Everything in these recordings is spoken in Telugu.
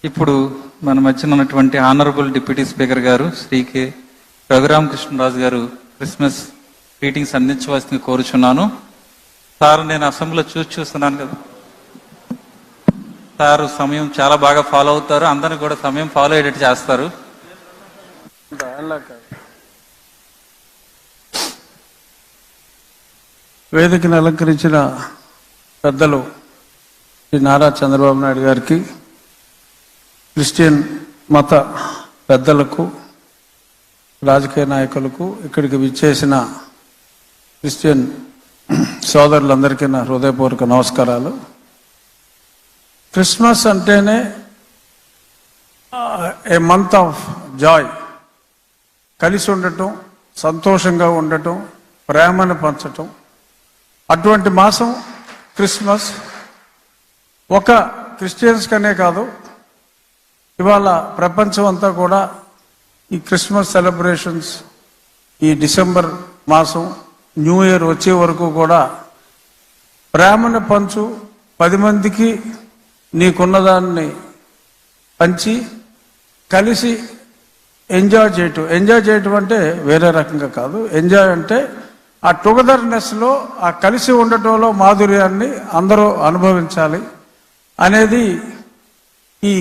ఇప్పుడు మన మధ్యన ఉన్నటువంటి ఆనరబుల్ డిప్యూటీ స్పీకర్ గారు శ్రీ కె రఘురామకృష్ణరాజు గారు క్రిస్మస్ గ్రీటింగ్స్ అందించవలసింది కోరుచున్నాను. సార్ నేను అసెంబ్లీలో చూస్తున్నాను కదా సార్, సమయం చాలా బాగా ఫాలో అవుతారు, అందరిని కూడా సమయం ఫాలో అయ్యేటట్టు చేస్తారు. వేదికను అలంకరించిన పెద్దలు శ్రీ నారా చంద్రబాబు నాయుడు గారికి, క్రిస్టియన్ మత పెద్దలకు, రాజకీయ నాయకులకు, ఇక్కడికి విచ్చేసిన క్రిస్టియన్ సోదరులందరికీ నా హృదయపూర్వక నమస్కారాలు. క్రిస్మస్ అంటేనే ఏ మంత్ ఆఫ్ జాయ్, కలిసి ఉండటం, సంతోషంగా ఉండటం, ప్రేమను పంచటం. అటువంటి మాసం క్రిస్మస్. ఒక క్రిస్టియన్స్కనే కాదు, ఇవాళ ప్రపంచం అంతా కూడా ఈ క్రిస్మస్ సెలబ్రేషన్స్, ఈ డిసెంబర్ మాసం న్యూ ఇయర్ వచ్చే వరకు కూడా ప్రేమను పంచు, 10 మందికి నీకున్నదాన్ని పంచి కలిసి ఎంజాయ్ చేయటం. ఎంజాయ్ చేయటం అంటే వేరే రకంగా కాదు. ఎంజాయ్ అంటే ఆ టుగెదర్నెస్లో, ఆ కలిసి ఉండటంలో మాధుర్యాన్ని అందరూ అనుభవించాలి అనేది ఈ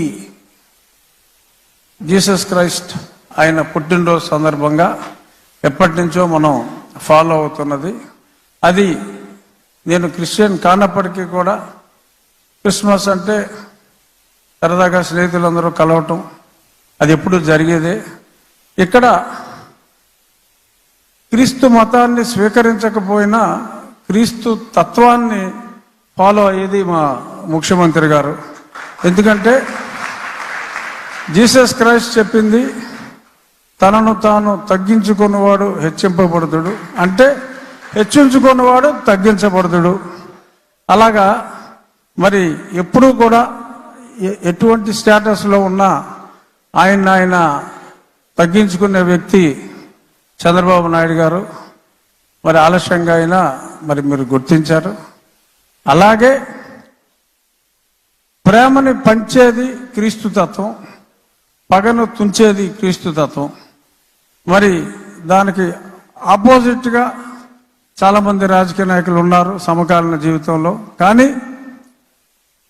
జీసస్ క్రైస్ట్ ఆయన పుట్టినరోజు సందర్భంగా ఎప్పటి నుంచో మనం ఫాలో అవుతున్నది. అది నేను క్రిస్టియన్ కానప్పటికీ కూడా క్రిస్మస్ అంటే సరదాగా స్నేహితులందరూ కలవటం, అది ఎప్పుడు జరిగేదే. ఇక్కడ క్రీస్తు మతాన్ని స్వీకరించకపోయినా క్రీస్తు తత్వాన్ని ఫాలో అయ్యేది మా ముఖ్యమంత్రి గారు. ఎందుకంటే జీసస్ క్రైస్ట్ చెప్పింది, తనను తాను తగ్గించుకున్నవాడు హెచ్చింపబడుతుడు, అంటే హెచ్చించుకున్నవాడు తగ్గించబడుతుడు. అలాగా మరి ఎప్పుడూ కూడా ఎటువంటి స్టేటస్లో ఉన్నా ఆయన తగ్గించుకునే వ్యక్తి చంద్రబాబు నాయుడు గారు. మరి ఆలస్యంగా అయినా మరి మీరు గుర్తించారు. అలాగే ప్రేమని పంచేది క్రీస్తు తత్వం, పగను తుంచేది క్రీస్తు తత్వం. మరి దానికి ఆపోజిట్గా చాలామంది రాజకీయ నాయకులు ఉన్నారు సమకాలీన జీవితంలో. కానీ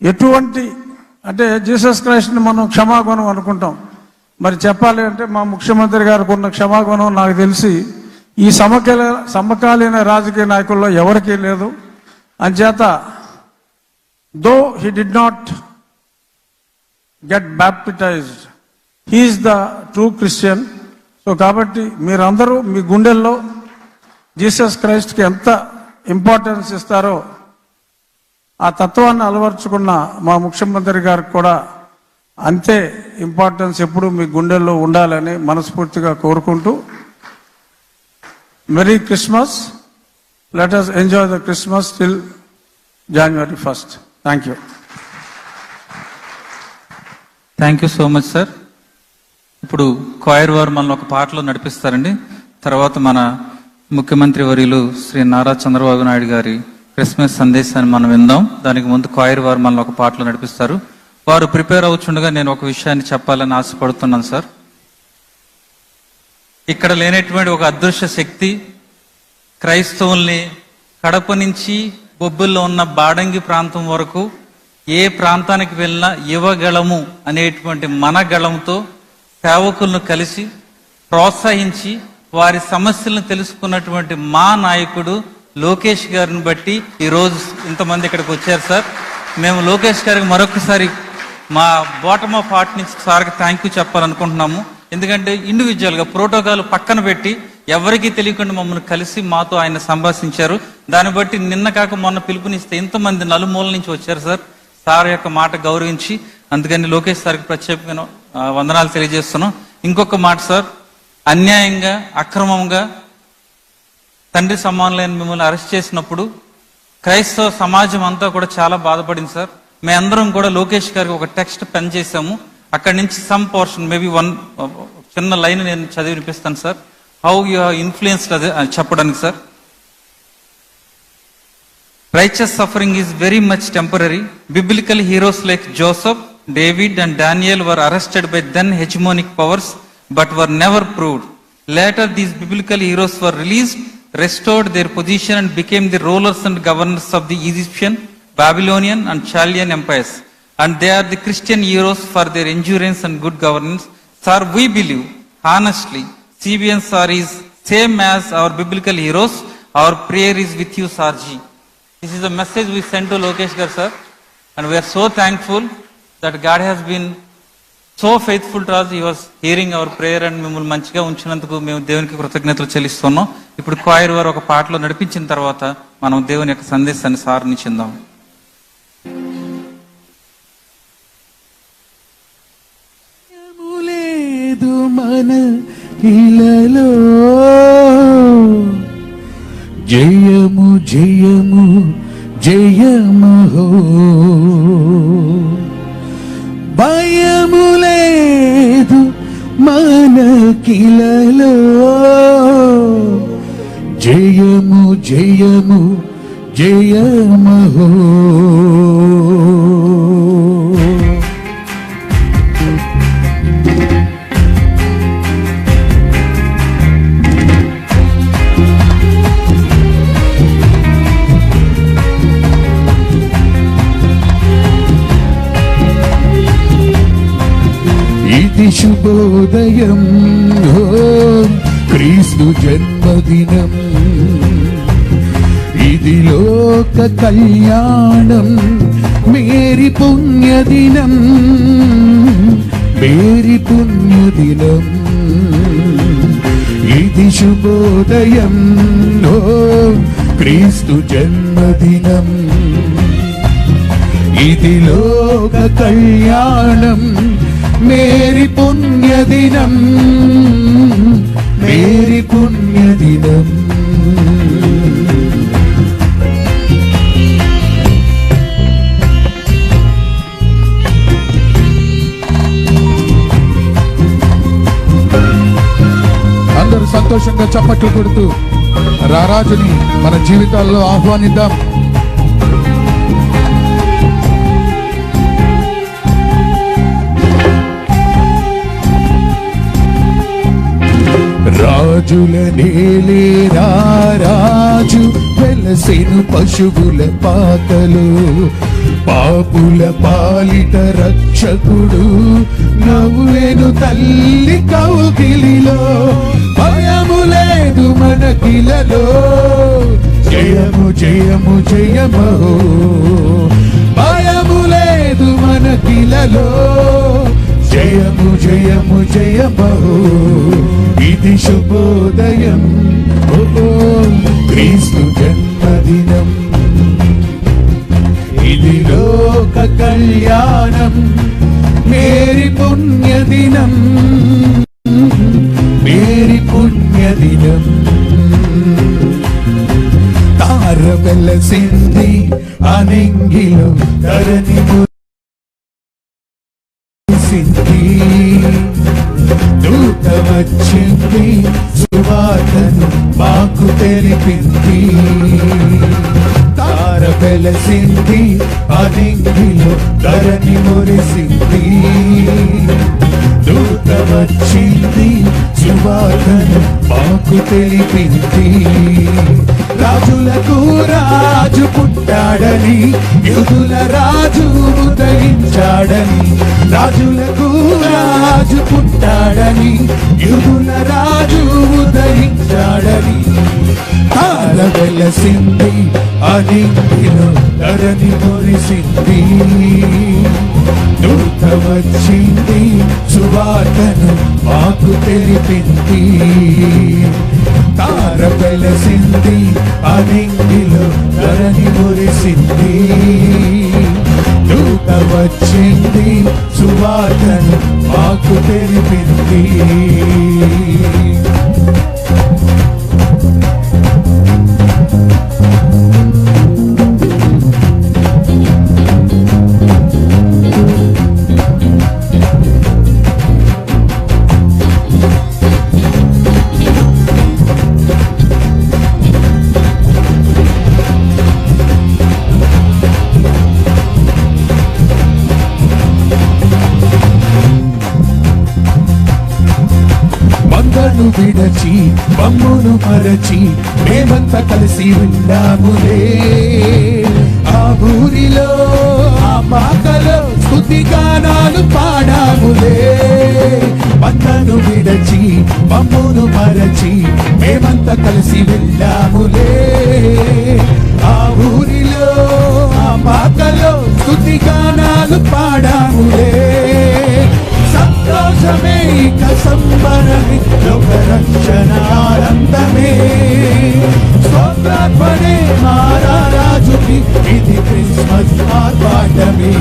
ఎటువంటి అంటే జీసస్ క్రైస్ట్ని మనం క్షమాగుణం అనుకుంటాం. మరి చెప్పాలి అంటే మా ముఖ్యమంత్రి గారికి ఉన్న క్షమాగుణం నాకు తెలిసి ఈ సమకాలీన రాజకీయ నాయకుల్లో ఎవరికీ లేదు. అంచేత though he did not get baptised, he is the true Christian. So కాబట్టి మీరందరూ మీ గుండెల్లో జీసస్ క్రైస్ట్కి ఎంత ఇంపార్టెన్స్ ఇస్తారో ఆ తత్వాన్ని అలవర్చుకున్న మా ముఖ్యమంత్రి గారికి కూడా అంతే ఇంపార్టెన్స్ ఎప్పుడు మీ గుండెల్లో ఉండాలని మనస్ఫూర్తిగా కోరుకుంటూ, merry Christmas. Let us enjoy the Christmas till January 1st. Thank you. Thank you so much sir. ఇప్పుడు క్వైర్ వారు మనల్ని ఒక పాటలో నడిపిస్తారండి. తర్వాత మన ముఖ్యమంత్రి వర్యులు శ్రీ నారా చంద్రబాబు నాయుడు గారి క్రిస్మస్ సందేశాన్ని మనం విందాం. దానికి ముందు క్వైర్ వారు మనల్ని ఒక పాటలో నడిపిస్తారు. వారు ప్రిపేర్ అవుతుండగా నేను ఒక విషయాన్ని చెప్పాలని ఆశపడుతున్నాను సార్. ఇక్కడ లేనటువంటి ఒక అదృశ్య శక్తి క్రైస్తవుల్ని కడప నుంచి బొబ్బుల్లో ఉన్న బాడంగి ప్రాంతం వరకు ఏ ప్రాంతానికి వెళ్ళినా యువగళము అనేటువంటి మన గళంతో సేవకులను కలిసి ప్రోత్సహించి వారి సమస్యలను తెలుసుకున్నటువంటి మా నాయకుడు లోకేష్ గారిని బట్టి ఈరోజు ఇంతమంది ఇక్కడికి వచ్చారు సార్. మేము లోకేష్ గారికి మరొకసారి మా బాటమ్ ఆఫ్ హార్ట్ నుంచి సార్కి థ్యాంక్ యూ చెప్పాలనుకుంటున్నాము. ఎందుకంటే ఇండివిజువల్గా ప్రోటోకాల్ పక్కన పెట్టి ఎవరికీ తెలియకుండా మమ్మల్ని కలిసి మాతో ఆయన సంభాషించారు. దాన్ని బట్టి నిన్న కాక మొన్న పిలుపునిస్తే ఇంతమంది నలుమూల నుంచి వచ్చారు సార్. సార్ యొక్క మాట గౌరవించి అందుకని లోకేష్ సార్కి ప్రత్యేకంగా వందనాలు తెలియజేస్తున్నాం. ఇంకొక మాట సార్, అన్యాయంగా అక్రమంగా తండ్రి సమానులైన మిమ్మల్ని అరెస్ట్ చేసినప్పుడు క్రైస్తవ సమాజం అంతా కూడా చాలా బాధపడింది సార్. మేమందరం కూడా లోకేష్ గారికి ఒక టెక్స్ట్ పెన్ చేసాము. అక్కడి నుంచి సమ్ పోర్షన్ మేబీ చిన్న లైన్ నేను చదివి వినిపిస్తాను sir. How you have influenced అదే చెప్పడానికి sir. Righteous suffering is very much temporary. Biblical heroes like Joseph, David and Daniel were arrested by then hegemonic powers but were never proved. Later, these biblical heroes were released, restored their position, and became the rulers and governors of the Egyptian, Babylonian, and Chaldean empires. And they are the Christian heroes for their endurance and good governance. Sir, we believe, honestly, CBN sir is same as our biblical heroes. Our prayer is with you, Sarji. This is a message we sent to Lokesh Gar sir, and we are so thankful that God has been so faithful to us. He was hearing our prayer and మిమ్మల్ని మంచిగా ఉంచినందుకు మేము దేవునికి కృతజ్ఞతలు చెల్లిస్తున్నాం. ఇప్పుడు క్వైర్ వారు ఒక పాటలో నడిపించిన తర్వాత మనం దేవుని యొక్క సందేశాన్ని సార్ని చెందాం. లేదు మన ఇలలో జయము జయము జయమహో, భయము లేదు మనకిలలో జయము జయము జయమహో. ఇది శుభోదయం, క్రీస్తు జన్మదినం, ఇది లోక కళ్యాణం, మేరీ పుణ్యదినం, మేరీ పుణ్యదినం. ఇది శుభోదయం, క్రీస్తు జన్మదినం, ఇది లోక కళ్యాణం, మేరీ పుణ్యదినం, మేరీ పుణ్యదినం. అందరూ సంతోషంగా చప్పట్లు కొడుతూ రారాజుని మన జీవితాల్లో ఆహ్వానిద్దాం. రాజుల నేలే రాజు వెలసెను పశువుల పాకలు, పాపుల పాలిట రక్షకుడు నవ్వేను తల్లి కౌగిలిలో. భయము లేదు మనకిలలో, జయము జయము జయమహో, భయము లేదు మనకిలలో, జయము జయము జయమహో. ఇది శుభోదయం, క్రీస్తు జన్మదినం, ఇది లోక కళ్యాణం, మేరీ పుణ్యదినం, మేరీ పుణ్యదినం. తార వెలసింది అనింగిలో ధరణి మురిసింది, దూత వచ్చింది సువార్తను మాకు తెలిపింది. తార వెలసింది అనింగిలో ధరణి మురిసింది, దూత వచ్చింది సువార్తను మాకు తెలిపింది. రాజులకు రాజు పుట్టాడని, యూదుల రాజు ఉదయించాడని, రాజులకు రాజు పుట్టాడని, యూదుల రాజు ఉదయించాడని. తార వెలసింది అనింగిలో ధరణి మురిసింది, దూత వచ్చింది సువార్తను మాకు తెలిపింది. తార వెలసింది అనింగిలో ధరణి మురిసింది, దూత వచ్చింది సువార్తను మాకు తెలిపింది. బంధను విడచి బమ్మును మరచి మేమంతా కలిసి ఉన్నాములే. ఆ ఊరిలో ఆ పాకలో స్తుతి గానాలు పాడాములే. బంధను విడచి బమ్మును మరచి మేమంతా కలిసి వెళ్ళాములే. ఆ ఊరిలో ఆ పాకలో స్తుతి గానాలు పాడాములే. సంతోషమే ఇక సంబరమే లోక రక్షణ ఆనందమే. స్తోత్రార్పణే మారారాజుకి ఇది క్రిస్మస్ ఆర్భాటమే.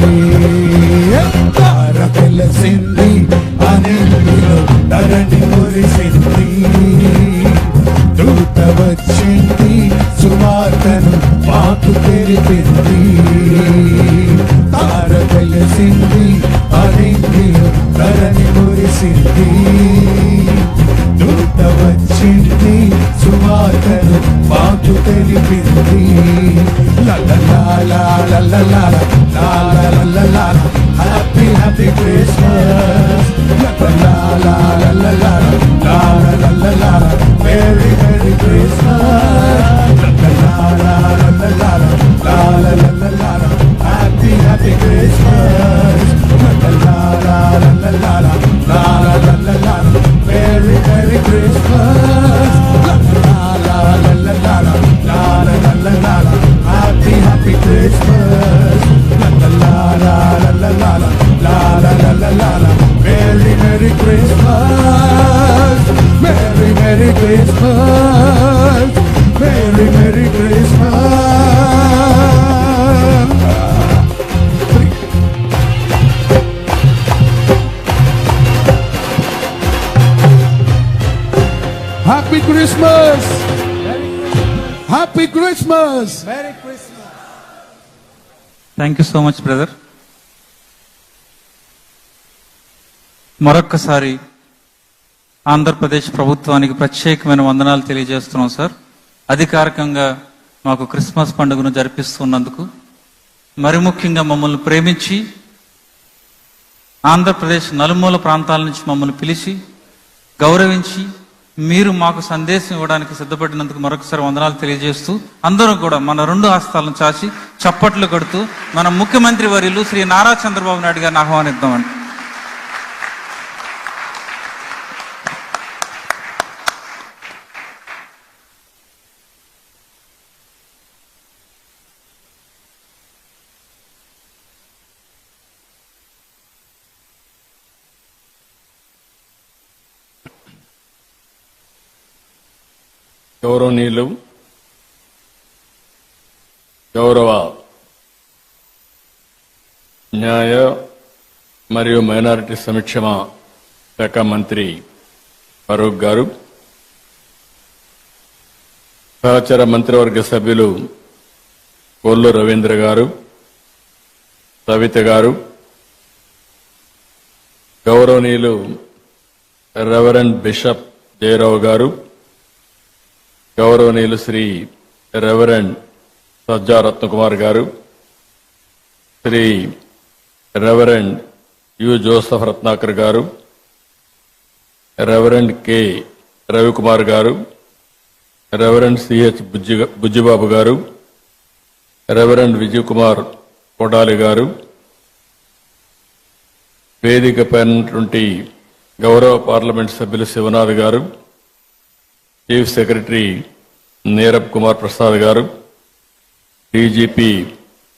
తార వెలసింది అనిందులో ధరణి మురిసింది. దూత వచ్చింది సువార్తను మాకు తెలిపింది. తార వెలసింది అనిందులో ధరణి మురిసింది. దూత వచ్చింది సువార్తను మాకు తెలిపింది. Happy happy Christmas. Very very Christmas. Happy happy Christmas. Merry Merry Christmas. Happy Happy Christmas. Merry Merry Christmas. Merry Merry Christmas. Merry Merry Christmas. Happy Christmas! Happy Christmas! Merry Christmas! Thank you so much brother. మరొక్కసారి ఆంధ్రప్రదేశ్ ప్రభుత్వానికి ప్రత్యేకమైన వందనాలు తెలియజేస్తున్నాం సార్. అధికారికంగా మాకు క్రిస్మస్ పండుగను జరిపిస్తున్నందుకు, మరి ముఖ్యంగా మమ్మల్ని ప్రేమించి ఆంధ్రప్రదేశ్ నలుమూల ప్రాంతాల నుంచి మమ్మల్ని పిలిచి గౌరవించి మీరు మాకు సందేశం ఇవ్వడానికి సిద్ధపడినందుకు మరొకసారి వందనాలు తెలియజేస్తూ, అందరూ కూడా మన రెండు హస్తాలను చాచి చప్పట్లు కొడుతూ మన ముఖ్యమంత్రి వర్యులు శ్రీ నారా చంద్రబాబు నాయుడు గారిని ఆహ్వానిద్దామండి. గౌరవనీయులు, గౌరవ న్యాయ మరియు మైనారిటీ సంక్షేమ శాఖ మంత్రి ఫరూక్ గారు, సహచర మంత్రివర్గ సభ్యులు కొల్లు రవీంద్ర గారు, సవిత గారు, గౌరవనీయులు రెవరెండ్ బిషప్ జయరావు గారు, గౌరవనీయులు శ్రీ రెవరెండ్ సజ్జా రత్నకుమార్ గారు, Shri reverend U Joseph Ratnakar గారు, రెవరెండ్ కె రవికుమార్ గారు, రెవరెండ్ సిహెచ్ బుజ్జిబాబు గారు, రెవరెండ్ విజయ్ కుమార్ కొడాలి గారు, వేదికపైనటువంటి గౌరవ పార్లమెంట్ సభ్యులు శివనాథ్ గారు, చీఫ్ సెక్రటరీ నీరబ్ కుమార్ ప్రసాద్ గారు, డీజీపీ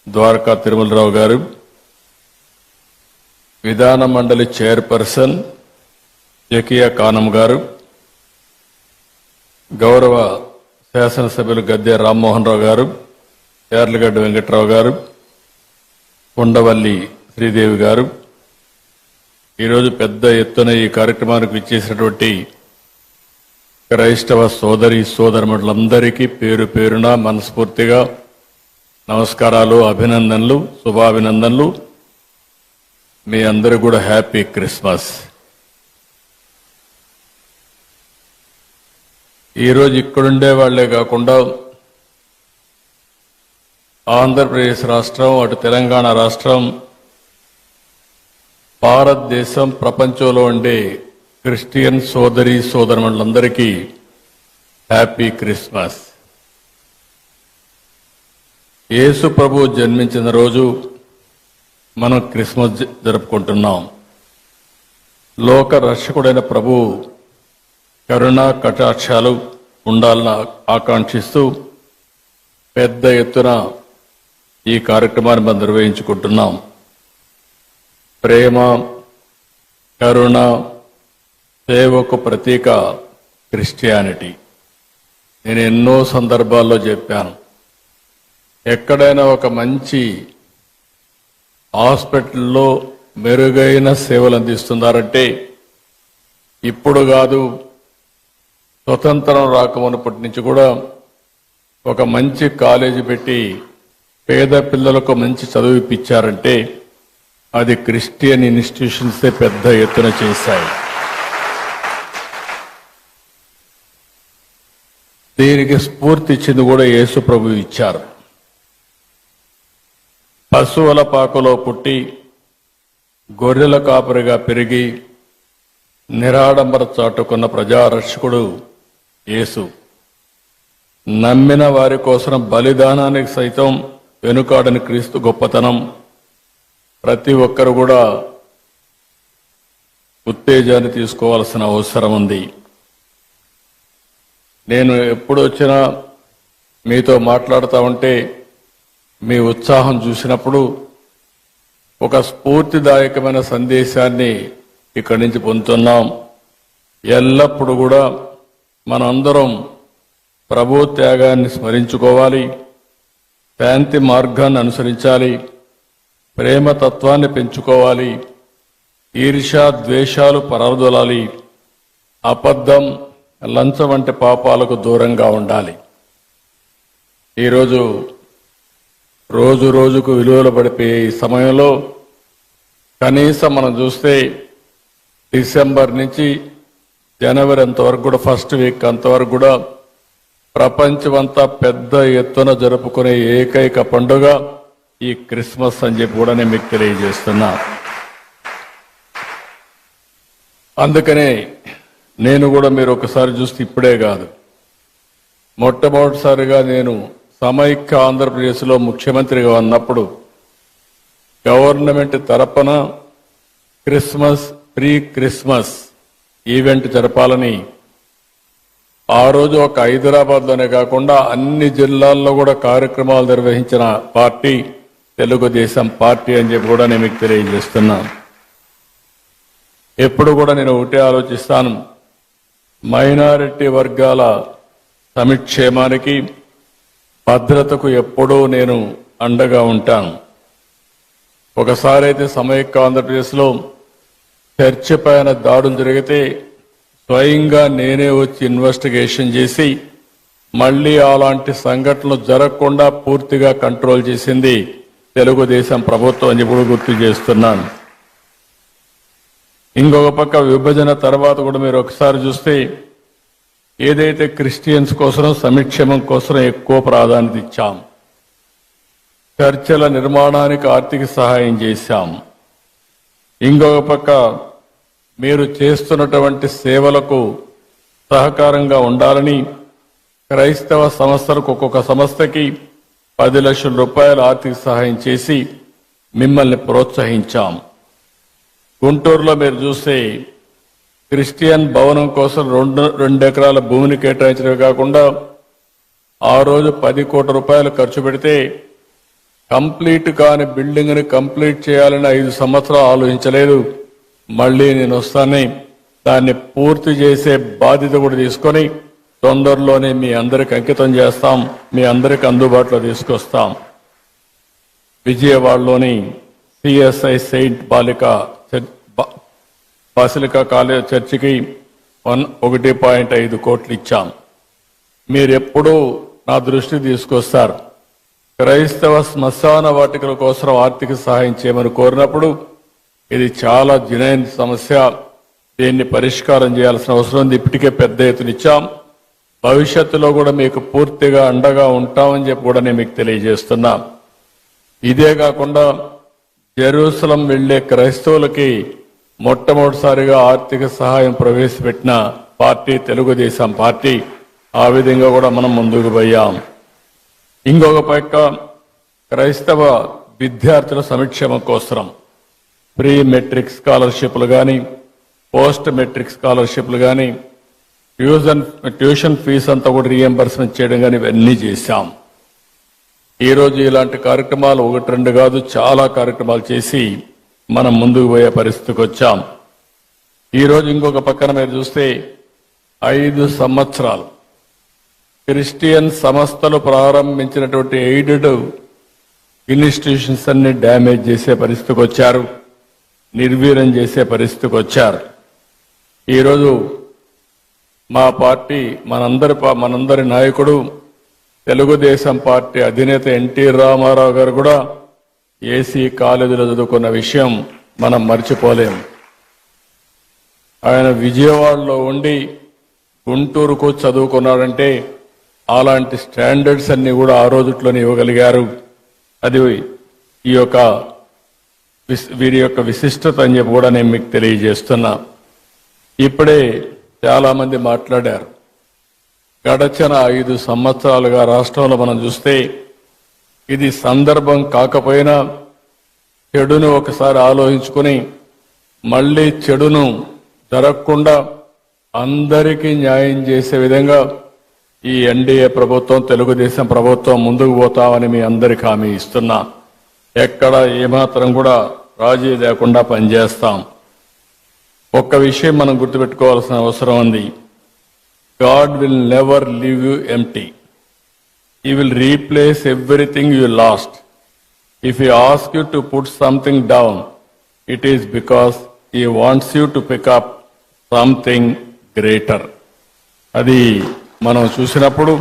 ద్వారకా తిరుమలరావు గారు, విధాన మండలి చైర్పర్సన్ జకియా కానం గారు, గౌరవ శాసనసభ్యులు గద్దె రామ్మోహన్ రావు గారు, యార్లగడ్డ వెంకట్రావు గారు, ఉండవల్లి శ్రీదేవి గారు, ఈరోజు పెద్ద ఎత్తున ఈ కార్యక్రమానికి విచ్చేసినటువంటి క్రైస్తవ సోదరి సోదరులందరికీ పేరు పేరున మనస్ఫూర్తిగా నమస్కారాలు, అభినందనలు, శుభాభినందనలు. మీ అందరూ కూడా హ్యాపీ క్రిస్మస్. ఈరోజు ఇక్కడుండే వాళ్లే కాకుండా ఆంధ్రప్రదేశ్ రాష్ట్రం, అటు తెలంగాణ రాష్ట్రం, భారతదేశం, ప్రపంచంలో ఉండే క్రిస్టియన్ సోదరి సోదరులందరికీ హ్యాపీ క్రిస్మస్. యేసు ప్రభు జన్మించిన రోజు మనం క్రిస్మస్ జరుపుకుంటున్నాం. లోక రక్షకుడైన ప్రభు కరుణా కటాక్షాలు ఉండాలని ఆకాంక్షిస్తూ పెద్ద ఎత్తున ఈ కార్యక్రమాన్ని మనం నిర్వహించుకుంటున్నాం. ప్రేమ, కరుణ, సేవకు ప్రతీక క్రిస్టియానిటీ. నేను ఎన్నో సందర్భాల్లో చెప్పాను, ఎక్కడైనా ఒక మంచి హాస్పిటల్లో మెరుగైన సేవలు అందిస్తున్నారంటే ఇప్పుడు కాదు, స్వతంత్రం రాకమునప్పటి నుంచి కూడా ఒక మంచి కాలేజీ పెట్టి పేద పిల్లలకు మంచి చదువు ఇప్పించారంటే అది క్రిస్టియన్ ఇన్స్టిట్యూషన్సే పెద్ద ఎత్తున చేశాయి. దీనికి స్ఫూర్తి ఇచ్చింది కూడా యేసు ప్రభు ఇచ్చారు. పశువుల పాకలో పుట్టి గొర్రెల కాపరిగా పెరిగి నిరాడంబర చాటుకున్న ప్రజారక్షకుడు యేసు. నమ్మిన వారి కోసం బలిదానానికి సైతం వెనుకాడని క్రీస్తు గొప్పతనం ప్రతి ఒక్కరు కూడా ఉత్తేజాన్ని తీసుకోవాల్సిన అవసరం ఉంది. నేను ఎప్పుడు వచ్చినా మీతో మాట్లాడుతూ ఉంటే మీ ఉత్సాహం చూసినప్పుడు ఒక స్ఫూర్తిదాయకమైన సందేశాన్ని ఇక్కడి నుంచి పొందుతున్నాం. ఎల్లప్పుడూ కూడా మనందరం ప్రభు త్యాగాన్ని స్మరించుకోవాలి, శాంతి మార్గాన్ని అనుసరించాలి, ప్రేమతత్వాన్ని పెంచుకోవాలి, ఈర్ష్య ద్వేషాలు పరదొలాలి, అబద్ధం లంచం వంటి పాపాలకు దూరంగా ఉండాలి. ఈరోజు రోజు రోజుకు విలువలు పడిపోయే ఈ సమయంలో కనీసం మనం చూస్తే డిసెంబర్ నుంచి జనవరి అంతవరకు కూడా ఫస్ట్ వీక్ అంతవరకు కూడా ప్రపంచమంతా పెద్ద ఎత్తున జరుపుకునే ఏకైక పండుగ ఈ క్రిస్మస్ అని చెప్పి కూడా నేను మీకు తెలియజేస్తున్నా. అందుకనే నేను కూడా మీరు ఒకసారి చూస్తే ఇప్పుడే కాదు, మొట్టమొదటిసారిగా నేను సమైక్య ఆంధ్రప్రదేశ్లో ముఖ్యమంత్రిగా ఉన్నప్పుడు గవర్నమెంట్ తరపున ప్రీ క్రిస్మస్ ఈవెంట్ జరపాలని ఆ రోజు ఒక హైదరాబాద్లోనే కాకుండా అన్ని జిల్లాల్లో కూడా కార్యక్రమాలు నిర్వహించిన పార్టీ తెలుగుదేశం పార్టీ అని చెప్పి కూడా నేను మీకు తెలియజేస్తున్నాను. ఎప్పుడు కూడా నేను ఒకటే ఆలోచిస్తాను, మైనారిటీ వర్గాల సంక్షేమానికి భద్రతకు ఎప్పుడూ నేను అండగా ఉంటాను. ఒకసారి అయితే సమైక్య ఆంధ్రప్రదేశ్లో చర్చి పైన దాడులు జరిగితే స్వయంగా నేనే వచ్చి ఇన్వెస్టిగేషన్ చేసి మళ్లీ అలాంటి సంఘటనలు జరగకుండా పూర్తిగా కంట్రోల్ చేసింది తెలుగుదేశం ప్రభుత్వం అని కూడా గుర్తు చేస్తున్నాను. ఇంకొక పక్క విభజన తర్వాత కూడా మీరు ఒకసారి చూస్తే ఏదైతే క్రిస్టియన్స్ కోసం సంక్షేమం కోసం ఎక్కువ ప్రాధాన్యత ఇచ్చాం, చర్చల నిర్మాణానికి ఆర్థిక సహాయం చేశాం. ఇంకొక పక్క మీరు చేస్తున్నటువంటి సేవలకు సహకారంగా ఉండాలని క్రైస్తవ సంస్థలకు ఒక్కొక్క సంస్థకి 10 లక్షల రూపాయల ఆర్థిక సహాయం చేసి మిమ్మల్ని ప్రోత్సహించాం. గుంటూరులో మీరు చూస్తే క్రిస్టియన్ భవనం కోసం 2 ఎకరాల భూమిని కేటాయించడమే కాకుండా ఆ రోజు 10 కోట్ల రూపాయలు ఖర్చు పెడితే కంప్లీట్ కాని బిల్డింగ్ ని కంప్లీట్ చేయాలని 5 సంవత్సరాలు ఆలోచించలేదు. మళ్లీ నేను వస్తానే దాన్ని పూర్తి చేసే బాధ్యత కూడా తీసుకొని తొందరలోనే మీ అందరికి అంకితం చేస్తాం, మీ అందరికి అందుబాటులో తీసుకొస్తాం. విజయవాడలోని సిఎస్ఐ సెయింట్ బాసిలికా కాలేజ్ చర్చికి 1.5 కోట్లు ఇచ్చాం. మీరెప్పుడూ నా దృష్టి తీసుకొస్తారు. క్రైస్తవ శ్మశాన వాటికల కోసం ఆర్థిక సహాయం చేయమని కోరినప్పుడు ఇది చాలా జనైన సమస్య, దీన్ని పరిష్కారం చేయాల్సిన అవసరం ఉంది. ఇప్పటికే పెద్ద ఎత్తున ఇచ్చాం. భవిష్యత్తులో కూడా మీకు పూర్తిగా అండగా ఉంటామని చెప్పి కూడా నేను మీకు తెలియజేస్తున్నా. ఇదే కాకుండా జెరూసలం వెళ్లే క్రైస్తవులకి మొట్టమొదటిసారిగా ఆర్థిక సహాయం ప్రవేశపెట్టిన పార్టీ తెలుగుదేశం పార్టీ. ఆ విధంగా కూడా మనం ముందుకు పోయాం. ఇంకొక పక్క క్రైస్తవ విద్యార్థుల సంక్షేమం కోసం ప్రీ మెట్రిక్ స్కాలర్షిప్లు కానీ, పోస్ట్ మెట్రిక్ స్కాలర్షిప్లు కానీ, ట్యూషన్ ఫీజు అంతా కూడా రీఎంబర్స్మెంట్ చేయడం కానీ ఇవన్నీ చేశాం. ఈరోజు ఇలాంటి కార్యక్రమాలు 1-2 కాదు, చాలా కార్యక్రమాలు చేసి మనం ముందుకు పోయే పరిస్థితికి వచ్చాం. ఈరోజు ఇంకొక పక్కన మీరు చూస్తే 5 సంవత్సరాలు క్రిస్టియన్ సంస్థలు ప్రారంభించినటువంటి ఎయిడెడ్ ఇన్స్టిట్యూషన్స్ అన్ని డ్యామేజ్ చేసే పరిస్థితికి వచ్చారు, నిర్వీర్యం చేసే పరిస్థితికి వచ్చారు. ఈరోజు మా పార్టీ మనందరి నాయకుడు తెలుగుదేశం పార్టీ అధినేత ఎన్టీ రామారావు గారు కూడా ఏసీ కాలేజీలో చదువుకున్న విషయం మనం మర్చిపోలేం. ఆయన విజయవాడలో ఉండి గుంటూరుకు చదువుకున్నాడంటే అలాంటి స్టాండర్డ్స్ అన్ని కూడా ఆ రోజుట్లోనే ఇవ్వగలిగారు. అది వీరి యొక్క విశిష్టత అని చెప్పి కూడా నేను మీకు తెలియజేస్తున్నా. ఇప్పుడే చాలా మంది మాట్లాడారు. గడచిన 5 సంవత్సరాలుగా రాష్ట్రంలో మనం చూస్తే ఇది సందర్భం కాకపోయినా చెడును ఒకసారి ఆలోచించుకుని మళ్ళీ చెడును జరగకుండా అందరికీ న్యాయం చేసే విధంగా ఈ ఎన్డీఏ ప్రభుత్వం, తెలుగుదేశం ప్రభుత్వం ముందుకు పోతామని మీ అందరికీ హామీ ఇస్తున్నా. ఎక్కడ ఏమాత్రం కూడా రాజీ లేకుండా పనిచేస్తాం. ఒక్క విషయం మనం గుర్తుపెట్టుకోవాల్సిన అవసరం ఉంది. God will never leave you empty. He will replace everything you lost. If He asks you to put something down, it is because He wants you to pick up something greater. అది మనం చూసినప్పుడు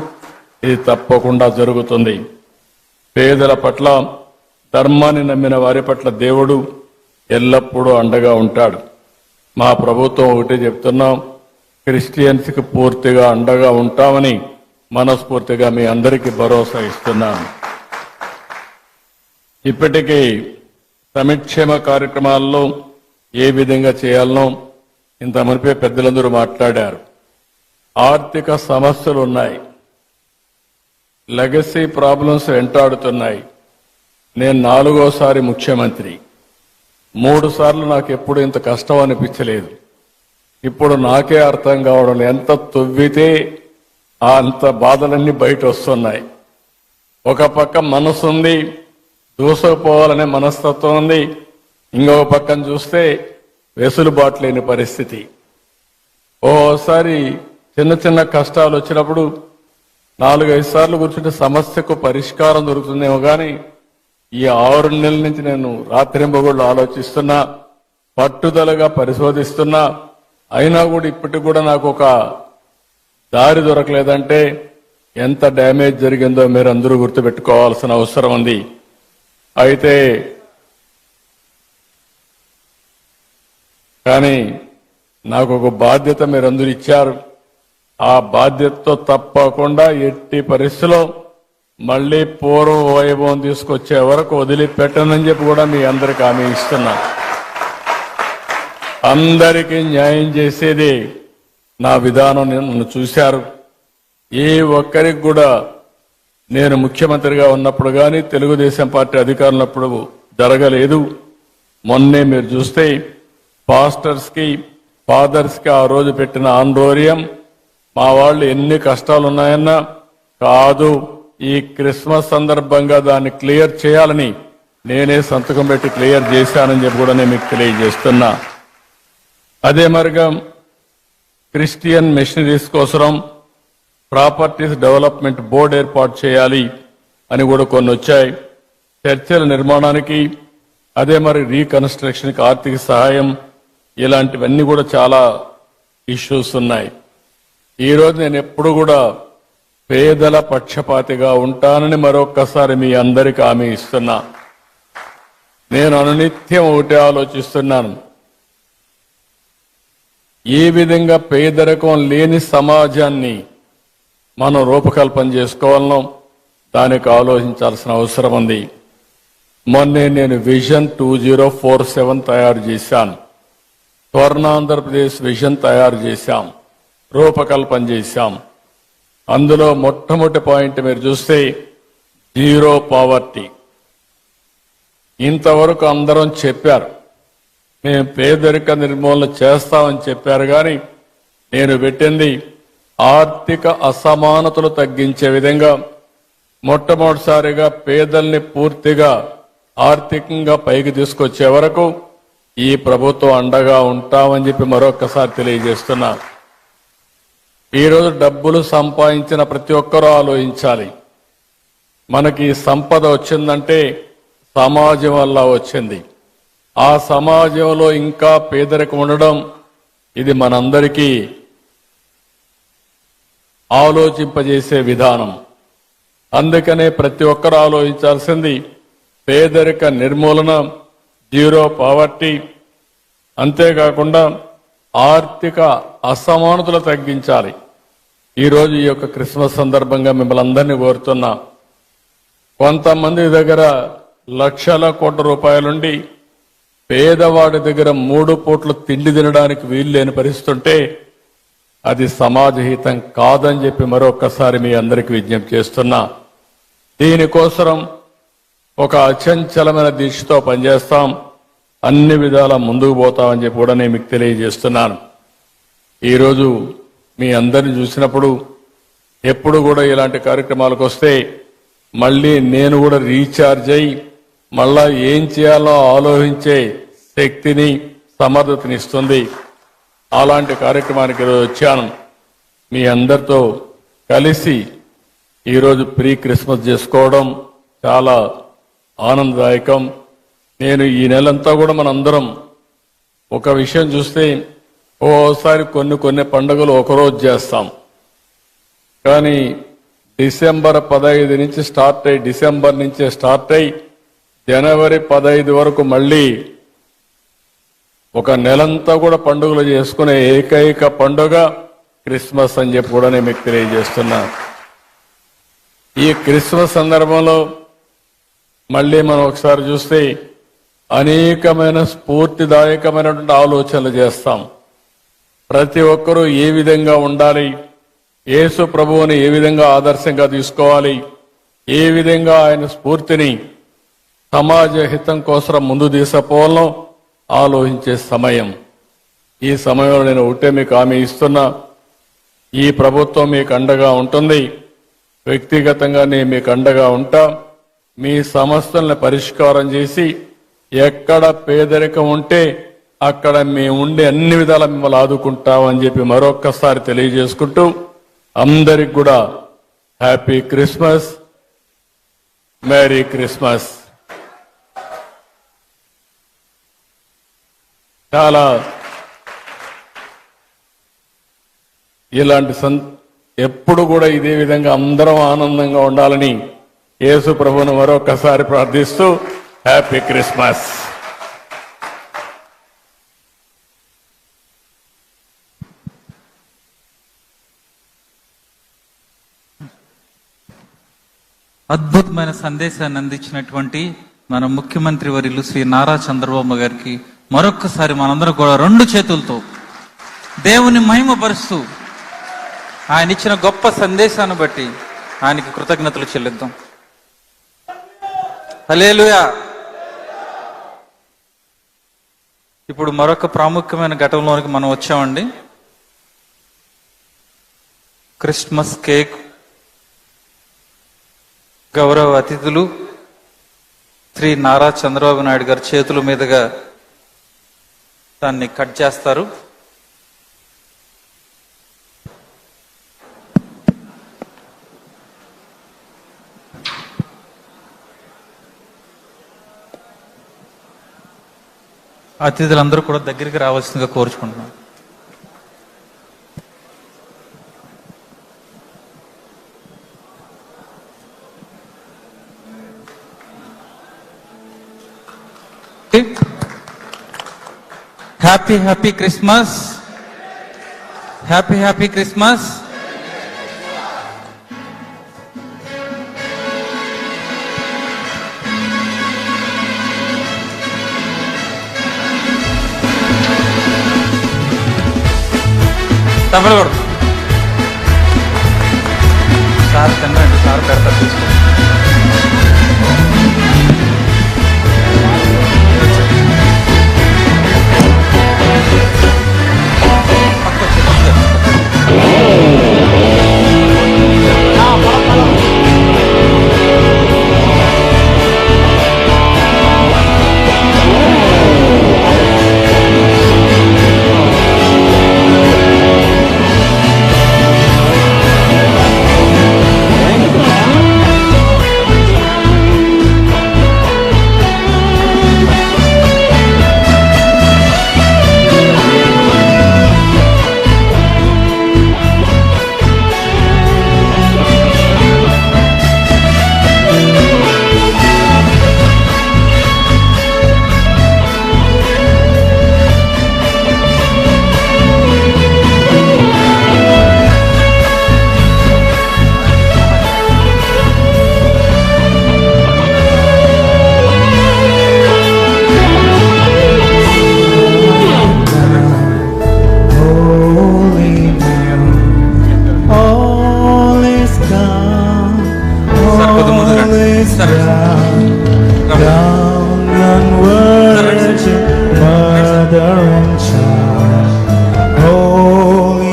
ఇది తప్పకుండా జరుగుతుంది. పేదల పట్ల, ధర్మాన్ని నమ్మిన వారి పట్ల దేవుడు ఎల్లప్పుడూ అండగా ఉంటాడు. మా ప్రభుత్వం ఒకటే చెప్తున్నాం, క్రిస్టియన్స్కి పూర్తిగా అండగా ఉంటామని మనస్ఫూర్తిగా మీ అందరికీ భరోసా ఇస్తున్నాను. ఇప్పటికీ సంక్షేమ కార్యక్రమాల్లో ఏ విధంగా చేయాలనో ఇంత మునిపే పెద్దలందరూ మాట్లాడారు. ఆర్థిక సమస్యలు ఉన్నాయి, లెగసీ ప్రాబ్లమ్స్ వెంటాడుతున్నాయి. నేను 4వసారి ముఖ్యమంత్రి. 3 సార్లు నాకు ఎప్పుడు ఇంత కష్టం అనిపించలేదు. ఇప్పుడు నాకే అర్థం కావడం, ఎంత తొవ్వితే అంత బాధలన్నీ బయట వస్తున్నాయి. ఒక పక్క మనసు ఉంది, దూసుకుపోవాలనే మనస్తత్వం ఉంది. ఇంకొక పక్కన చూస్తే వెసులుబాటు లేని పరిస్థితి. ఓసారి చిన్న చిన్న కష్టాలు వచ్చినప్పుడు 4-5 సార్లు కూర్చుంటే సమస్యకు పరిష్కారం దొరుకుతుందేమో కానీ ఈ 6 నెలల నుంచి నేను రాత్రింబగళ్ళు ఆలోచిస్తున్నా, పట్టుదలగా పరిశోధిస్తున్నా. అయినా కూడా ఇప్పటికి కూడా నాకు ఒక దారి దొరకలేదంటే ఎంత డ్యామేజ్ జరిగిందో మీరు అందరూ గుర్తుపెట్టుకోవాల్సిన అవసరం ఉంది. అయితే కానీ నాకు ఒక బాధ్యత మీరందరూ ఇచ్చారు. ఆ బాధ్యతతో తప్పకుండా ఎట్టి పరిస్థితిలో మళ్లీ పూర్వ వైభవం తీసుకొచ్చే వరకు వదిలిపెట్టనని చెప్పి కూడా మీ అందరికి హామీ ఇస్తున్నా. అందరికీ న్యాయం చేసేది నా విధానం. నన్ను చూశారు. ఏ ఒక్కరికి కూడా నేను ముఖ్యమంత్రిగా ఉన్నప్పుడు కానీ, తెలుగుదేశం పార్టీ అధికారంలో ఉన్నప్పుడు జరగలేదు. మొన్నే మీరు చూస్తే పాస్టర్స్కి, ఫాదర్స్కి ఆ రోజు పెట్టిన ఆందోళన, మా వాళ్ళు ఎన్ని కష్టాలు ఉన్నాయన్నా కాదు, ఈ క్రిస్మస్ సందర్భంగా దాన్ని క్లియర్ చేయాలని నేనే సంతకం పెట్టి క్లియర్ చేశానని చెప్పి కూడా నేను మీకు తెలియజేస్తున్నా. అదే మరిగా క్రిస్టియన్ మిషనరీస్ కోసం ప్రాపర్టీస్ డెవలప్మెంట్ బోర్డు ఏర్పాటు చేయాలి అని కూడా కొన్ని వచ్చాయి. చర్చిల నిర్మాణానికి, అదే మరి రీకన్స్ట్రక్షన్కి ఆర్థిక సహాయం, ఇలాంటివన్నీ కూడా చాలా ఇష్యూస్ ఉన్నాయి. ఈరోజు నేను ఎప్పుడు కూడా పేదల పక్షపాతిగా ఉంటానని మరొక్కసారి మీ అందరికీ హామీ ఇస్తున్నా. నేను అనునిత్యం ఒకటే ఆలోచిస్తున్నాను, ఏ విధంగా పేదరికం లేని సమాజాన్ని మనం రూపకల్పన చేసుకోవాలనో దానికి ఆలోచించాల్సిన అవసరం ఉంది. మొన్నే నేను విజన్ 2047 తయారు చేశాను. స్వర్ణాంధ్రప్రదేశ్ విజన్ తయారు చేశాం, రూపకల్పన చేశాం. అందులో మొట్టమొదటి పాయింట్ మీరు చూస్తే జీరో పావర్టీ. ఇంతవరకు అందరం చెప్పారు, మేము పేదరిక నిర్మూలన చేస్తామని చెప్పారు, కానీ నేను పెట్టింది ఆర్థిక అసమానతలు తగ్గించే విధంగా మొట్టమొదటిసారిగా పేదల్ని పూర్తిగా ఆర్థికంగా పైకి తీసుకొచ్చే వరకు ఈ ప్రభుత్వం అండగా ఉంటామని చెప్పి మరొకసారి తెలియజేస్తున్నా. ఈరోజు డబ్బులు సంపాదించిన ప్రతి ఒక్కరూ ఆలోచించాలి. మనకి సంపద వచ్చిందంటే సమాజం వల్ల వచ్చింది. ఆ సమాజంలో ఇంకా పేదరికం ఉండడం ఇది మనందరికీ ఆలోచింపజేసే విధానం. అందుకనే ప్రతి ఒక్కరు ఆలోచించాల్సింది పేదరిక నిర్మూలన, జీరో పావర్టీ. అంతేకాకుండా ఆర్థిక అసమానతలు తగ్గించాలి. ఈరోజు ఈ యొక్క క్రిస్మస్ సందర్భంగా మిమ్మల్ని అందరినీ కోరుతున్నా, కొంతమంది దగ్గర లక్షల కోట్ల రూపాయలుండి పేదవాడి దగ్గర 3 పూట్ల తిండి తినడానికి వీలు లేని పరిస్థితుంటే అది సమాజహితం కాదని చెప్పి మరొకసారి మీ అందరికీ విజ్ఞప్తి చేస్తున్నా. దీనికోసం ఒక అచంచలమైన దీక్షతో పనిచేస్తాం, అన్ని విధాలా ముందుకు పోతామని చెప్పి కూడా నేను మీకు తెలియజేస్తున్నాను. ఈరోజు మీ అందరిని చూసినప్పుడు ఎప్పుడు కూడా ఇలాంటి కార్యక్రమాలకు వస్తే మళ్ళీ నేను కూడా రీఛార్జ్ అయ్యి మళ్ళా ఏం చేయాలో ఆలోచించే శక్తిని, సమర్థతనిస్తుంది. అలాంటి కార్యక్రమానికి ఈరోజు వచ్చాను. మీ అందరితో కలిసి ఈరోజు ప్రీ క్రిస్మస్ చేసుకోవడం చాలా ఆనందదాయకం. నేను ఈ నెలంతా కూడా మనందరం ఒక విషయం చూస్తే ఓసారి కొన్ని పండుగలు ఒకరోజు చేస్తాం, కానీ డిసెంబర్ 15 నుంచి డిసెంబర్ నుంచే స్టార్ట్ అయ్యి జనవరి 15 వరకు మళ్ళీ ఒక నెలంతా కూడా పండుగలు చేసుకునే ఏకైక పండుగ క్రిస్మస్ అని చెప్పి కూడా నేను మీకు తెలియజేస్తున్నా. ఈ క్రిస్మస్ సందర్భంలో మళ్ళీ మనం ఒకసారి చూస్తే అనేకమైన స్ఫూర్తిదాయకమైనటువంటి ఆలోచనలు చేస్తాం. ప్రతి ఒక్కరూ ఏ విధంగా ఉండాలి, యేసు ప్రభువుని ఏ విధంగా ఆదర్శంగా తీసుకోవాలి, ఏ విధంగా ఆయన స్ఫూర్తిని సమాజ హితం కోసం ముందు తీసుకుపోవాలో ఆలోచించే సమయం. ఈ సమయంలో నేను ఒకటే మీకు హామీ ఇస్తున్నా, ఈ ప్రభుత్వం మీకు అండగా ఉంటుంది. వ్యక్తిగతంగా నేను మీకు అండగా ఉంటా. మీ సమస్యలను పరిష్కారం చేసి ఎక్కడ పేదరికం ఉంటే అక్కడ మేము ఉండి అన్ని విధాలా మిమ్మల్ని ఆదుకుంటామని చెప్పి మరొక్కసారి తెలియజేసుకుంటూ అందరికి కూడా హ్యాపీ క్రిస్మస్, మేరీ క్రిస్మస్. చాలా ఇలాంటి ఎప్పుడు కూడా ఇదే విధంగా అందరం ఆనందంగా ఉండాలని యేసు ప్రభువును మరొకసారి ప్రార్థిస్తూ హ్యాపీ క్రిస్మస్. అద్భుతమైన సందేశాన్ని అందించినటువంటి మన ముఖ్యమంత్రి వర్యులు శ్రీ నారా చంద్రబాబు గారికి మరొక్కసారి మనందరం కూడా 2 చేతులతో దేవుని మహిమపరుస్తూ ఆయన ఇచ్చిన గొప్ప సందేశాన్ని బట్టి ఆయనకి కృతజ్ఞతలు చెల్లిద్దాం. హల్లెలూయా. ఇప్పుడు మరొక ప్రాముఖ్యమైన ఘటనలోనికి మనం వచ్చామండి. క్రిస్మస్ కేక్ గౌరవ అతిథులు శ్రీ నారా చంద్రబాబు నాయుడు గారి చేతుల మీదుగా దాన్ని కట్ చేస్తారు. అతిథులందరూ కూడా దగ్గరికి రావాల్సిందిగా కోరుచుకుంటున్నాను. Happy Christmas, happy Christmas. తప్పలు కొడు. సార్ తినండి, సార్ పెడతారు తీసుకోండి. సార్ కొద్ది ముందు రండి. Sir Mother and child, holy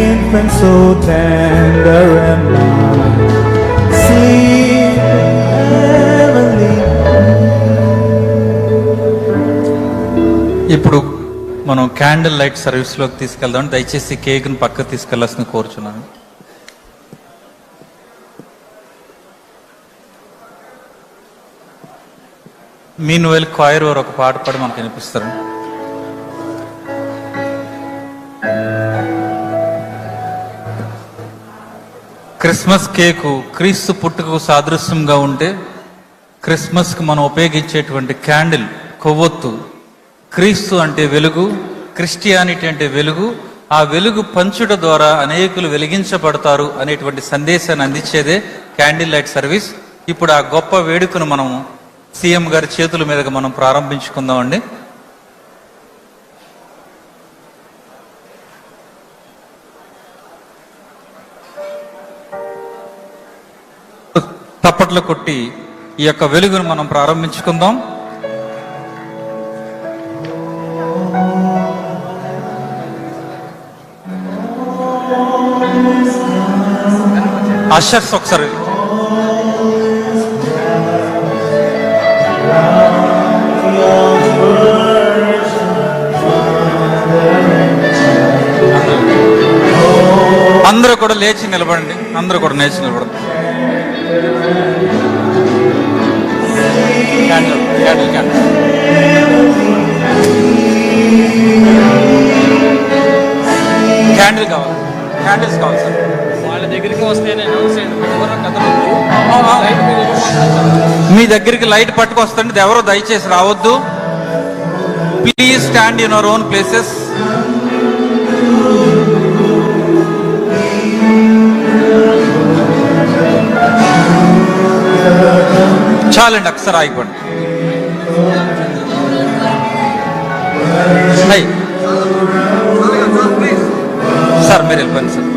infant, so tender and mild, sleep heavenly. ఇప్పుడు మనం క్యాండిల్ లైట్ సర్వీస్ లోకి తీసుకెళ్దాం. దయచేసి కేక్ ను పక్కకు తీసుకెళ్లాల్సిన కోరుచున్నాను. మీ నువ్వు కాయర్ వారు ఒక పాట పాడి మనకు వినిపిస్తారు. క్రిస్మస్ కేకు క్రీస్తు పుట్టుకకు సాదృశ్యంగా ఉంటే, క్రిస్మస్ కి మనం ఉపయోగించేటువంటి క్యాండిల్ కొవ్వొత్తు, క్రీస్తు అంటే వెలుగు, క్రిస్టియానిటీ అంటే వెలుగు, ఆ వెలుగు పంచుట ద్వారా అనేకులు వెలిగించబడతారు అనేటువంటి సందేశాన్ని అందించేదే క్యాండిల్ లైట్ సర్వీస్. ఇప్పుడు ఆ గొప్ప వేడుకను మనం సీఎం గారి చేతుల మీదుగా మనం ప్రారంభించుకుందామండి. తప్పట్లు కొట్టి ఈ యొక్క వెలుగును మనం ప్రారంభించుకుందాం. అషర్స్ ఒకసారి అందరూ కూడా లేచి నిలబడండి. అందరూ కూడా లేచి నిలబడండి. క్యాండిల్ క్యాండిల్ క్యాండిల్ క్యాండిల్ కావాలి. క్యాండిల్స్ కావాలి సార్. వాళ్ళ దగ్గరికి వస్తేనే మీ దగ్గరికి లైట్ పట్టుకొస్తండి. ఎవరో దయచేసి రావద్దు. Please stand in your own places. చాలండి, అక్షర ఆగిపోండి. సార్ మీరు వెళ్ళిపోండి సార్.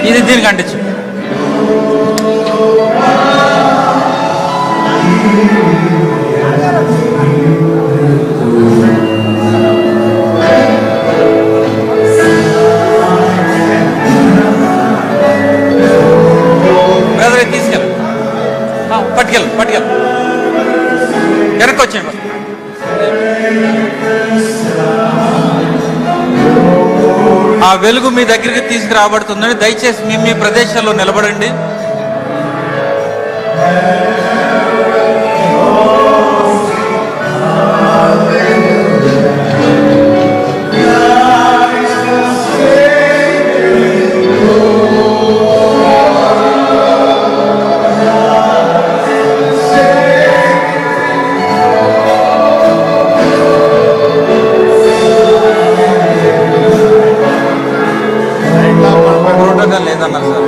ఇది దీనికి అంటించు. బ్రదర్ తీసుకెళ్ళి పట్టుకెళ్ళి వెనక్కి వచ్చేయండి. ఆ వెలుగు మీ దగ్గరికి తీసుకురాబడుతుందని దయచేసి మీ మీ ప్రదేశాల్లో నిలబడండి. ప్రోటోకాల్ లేదన్నారు సార్.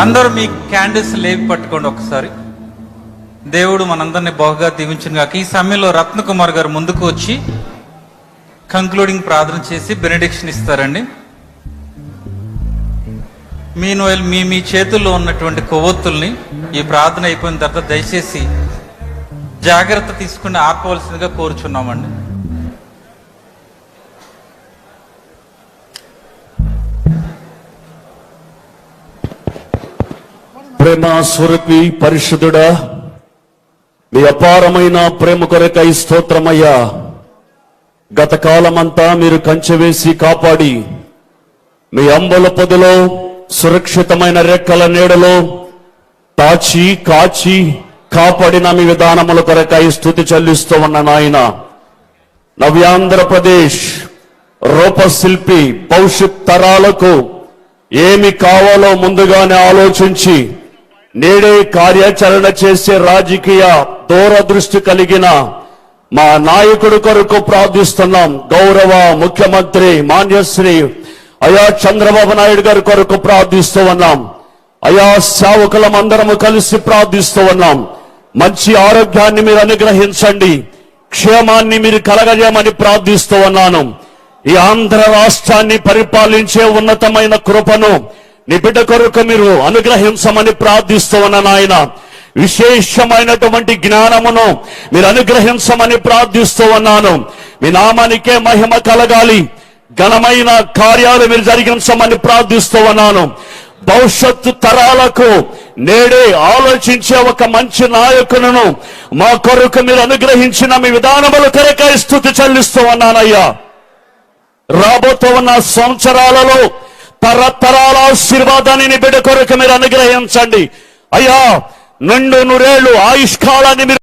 అందరూ మీ క్యాండిల్స్ లేవి పట్టుకోండి ఒకసారి. దేవుడు మనందరినీ బహుగా దీవించిన గాక. ఈ సమయంలో రత్నకుమార్ గారు ముందుకు వచ్చి కంక్లూడింగ్ ప్రార్థన చేసి బెనెడిక్షన్ ఇస్తారండి. మీన్వైల్ మీ చేతుల్లో ఉన్నటువంటి కొవ్వొత్తుల్ని ఈ ప్రార్థన అయిపోయిన తర్వాత దయచేసి జాగ్రత్త తీసుకుని ఆపవలసిందిగా కోరుచున్నామండి. ప్రేమ స్వరూపి పరిశుద్ధుడా, మీ అపారమైన ప్రేమ కొరకై స్తోత్రమయ్యా. గత కాలమంతా మీరు కంచె వేసి కాపాడి మీ అంబుల పొదలో సురక్షితమైన రెక్కల నీడలో తాచి కాచి కాపాడిన మీ విధానముల కొరకై స్తుతి చెల్లిస్తూ ఉన్న నాయన, నవ్యాంధ్రప్రదేశ్ రూపశిల్పి భవిష్యత్ తరాలకు ఏమి కావాలో ముందుగానే ఆలోచించి నేడే కార్యాచరణ చేసే రాజకీయ దూరదృష్టి కలిగిన మా నాయకుడి కొరకు ప్రార్థిస్తున్నాం. గౌరవ ముఖ్యమంత్రి మాన్యశ్రీ అయా చంద్రబాబు నాయుడు గారి కొరకు ప్రార్థిస్తూ ఉన్నాం. అయా సేవకులం అందరము కలిసి ప్రార్థిస్తూ ఉన్నాం. మంచి ఆరోగ్యాన్ని మీరు అనుగ్రహించండి, క్షేమాన్ని మీరు కలగజేయమని ప్రార్థిస్తూ ఉన్నాను. ఈ ఆంధ్ర రాష్ట్రాన్ని పరిపాలించే ఉన్నతమైన కృపను నీ బిడ్డ కొరకు మీరు అనుగ్రహించమని ప్రార్థిస్తూ ఉన్నాను ఆయన. విశేషమైనటువంటి జ్ఞానమును మీరు అనుగ్రహించమని ప్రార్థిస్తూ ఉన్నాను. మీ నామానికే మహిమ కలగాలి, ఘనమైన కార్యాలు మీరు జరిగించమని ప్రార్థిస్తూ ఉన్నాను. భవిష్యత్తు తరాలకు నేడే ఆలోచించే ఒక మంచి నాయకులను మా కొరకు మీరు అనుగ్రహించిన మీ విధానముల కొరకై స్తుతి చెల్లిస్తూ ఉన్నానయ్యా. రాబోతూ ఉన్న సంవత్సరాలలో తరతరాల ఆశీర్వాదాన్ని నీ బిడ్డ కొరకు మీరు అనుగ్రహించండి అయ్యా. 200 ఆయుష్కాలాన్ని మీరు